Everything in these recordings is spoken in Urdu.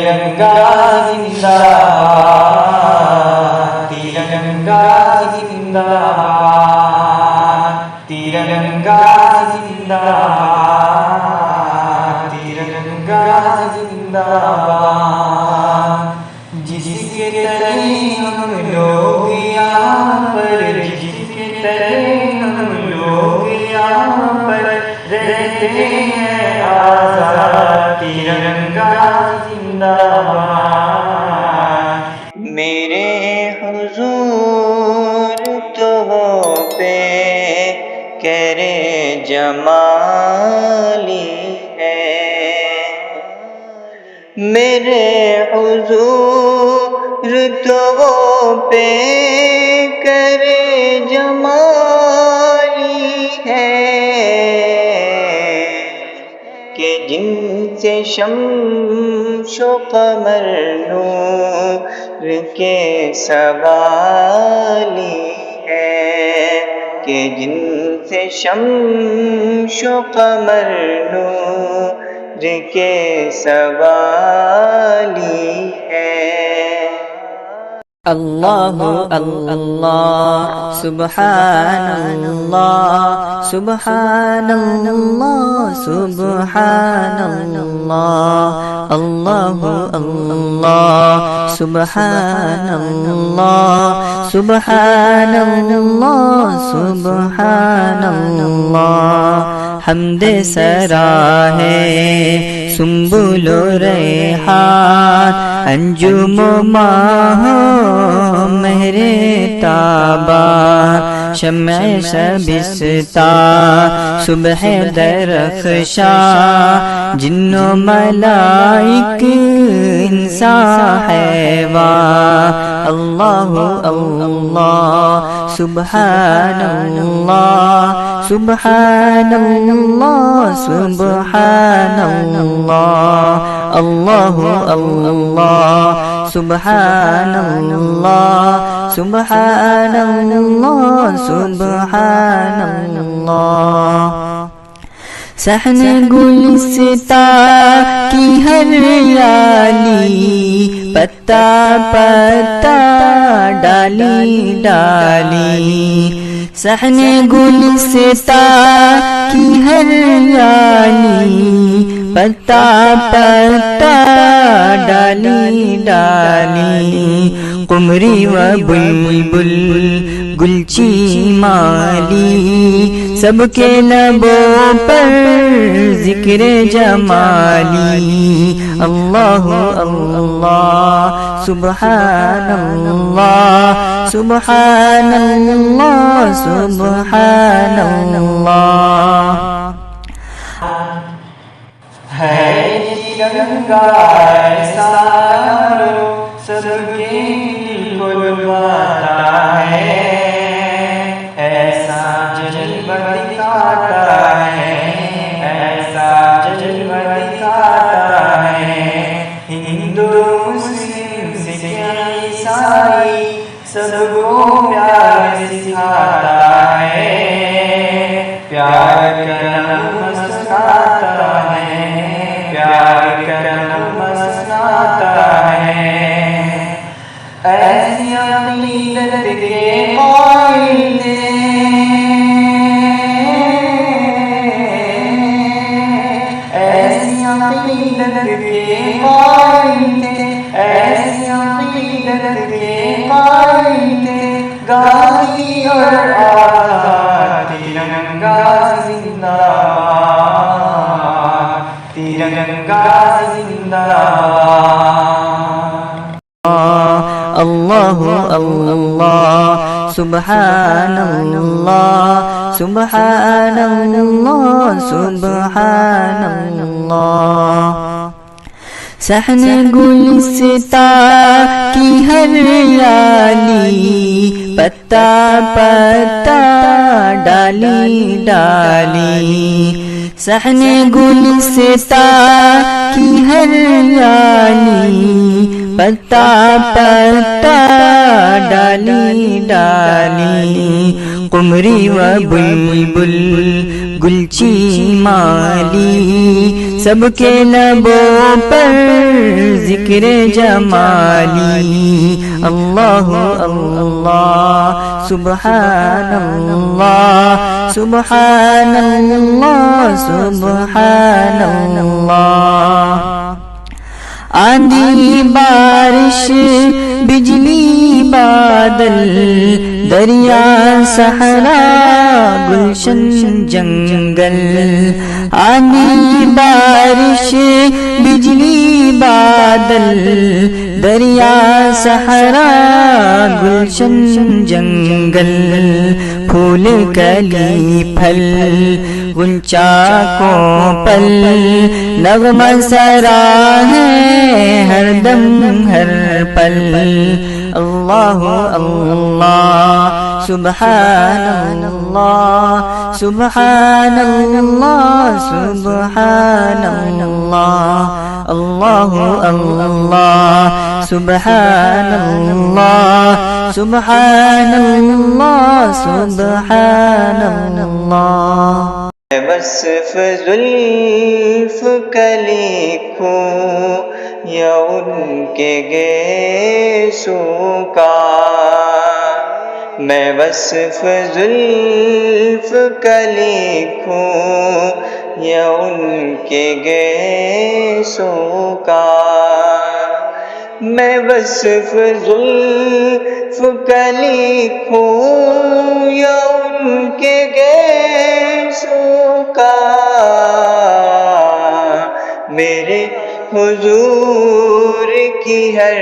ترنگا زندہ باد، ترنگا زندہ باد، ترنگا زندہ باد، ترنگا زندہ باد۔ جس کے تلے ہم لوگ یہاں پر، جس کے تلے ہم لوگ یہاں پر رہتے ہیں آزاد، ترنگا زندہ باد۔ میرے حضور تو پہ کرے جمالی ہے، میرے حضور تو پہ کرے جمالی ہے، کہ جن سے شمس و قمر نور کے سوالی ہے، کہ جن سے شمس و قمر نور کے سوالی ہے۔ اللہ اللہ سبحان اللہ سبحان اللہ سبحان اللہ، اللہ اللہ سبحان اللہ سبحان اللہ سبحان اللہ۔ حمد سرا ہے سنبل و ریحان، انجم و ماہ مہر تابا، شمع شبستہ صبح درخشاں، جن و ملائک انسان حیوان۔ اللہ اللہ سبحان اللہ سبحان اللہ سبحان اللہ، اللہ اللہ سبحان اللہ سبحان اللہ سبحان اللہ۔ صحن گلستہ کی ہریالی، پتا پتا ڈالی ڈالی، صحن گلستہ کی ہریالی، پتا پتا ڈالی ڈالی، قمری و بلبل گلچی مالی، سب کے لبوں پر ذکر جمالی۔ اللہ اللہ سبحان اللہ سبحان اللہ سبحان اللہ۔ ہے ترنگا ایسا یارو، سب کے دل کو لبھاتا ہے، ایسا جلوہ دکھاتا ہے، ایسا جلوہ دکھاتا ہے، ہندو مسلم سکھ عیسائی سب کو پیار سکھاتا ہے، پیار کرنا مسکراتا ہے، پیار کرنا مسکراتا ہے۔ ایسی عقیدت کے قائل تھے، ایسی عقیدت کے قائل تھے، ایسی عقیدت کے قائل تھے، غازی اور آزاد، ترنگا زندہ باد، ترنگا زندہ باد۔ اللہ اللہ سبحان اللہ سبحان اللہ سبحان اللہ۔ صحن گلستہ کی ہریالی، پتا پتا ڈالی ڈالی، صحن گلستہ کی ہریالی، پتا پتا ڈالی ڈالی، قمری و بلبل گلچی مالی، سب کے لبوں پر ذکر جمالی اللہ اللہ سبحان اللہ سبحان اللہ سبحان اللہ آندھی بارش بجلی بادل دریا صحرا گلشن جنگل آندھی بارش بجلی بادل دریا صحرا گلشن جنگل پھول کلی پھل غنچہ کو پل نغمہ سرا ہے ہر دم ہر پل اللہ اللہ سبحان اللہ سبحان اللہ سبحان اللہ اللہ اللہ سبحان اللہ سبحان اللہ سبحان اللہ وصف زلف کا لکھوں یا ان کے گیسوں کا میں وصف زلف کا لکھوں یا ان کے گیسوں کا میں وصف زلف کا لکھوں یا ان کے گیسوں کا میرے حضور کی ہر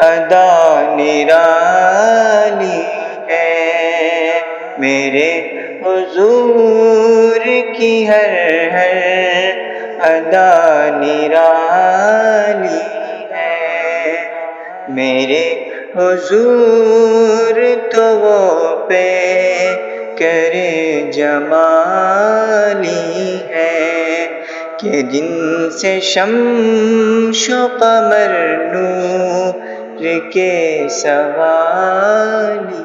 ادا نرالی ہے میرے حضور کی ہر ادا نرالی ہے میرے حضور تو وہ پہ کرے جمالی ہے کہ جن سے شمس و قمر نور کے سوالی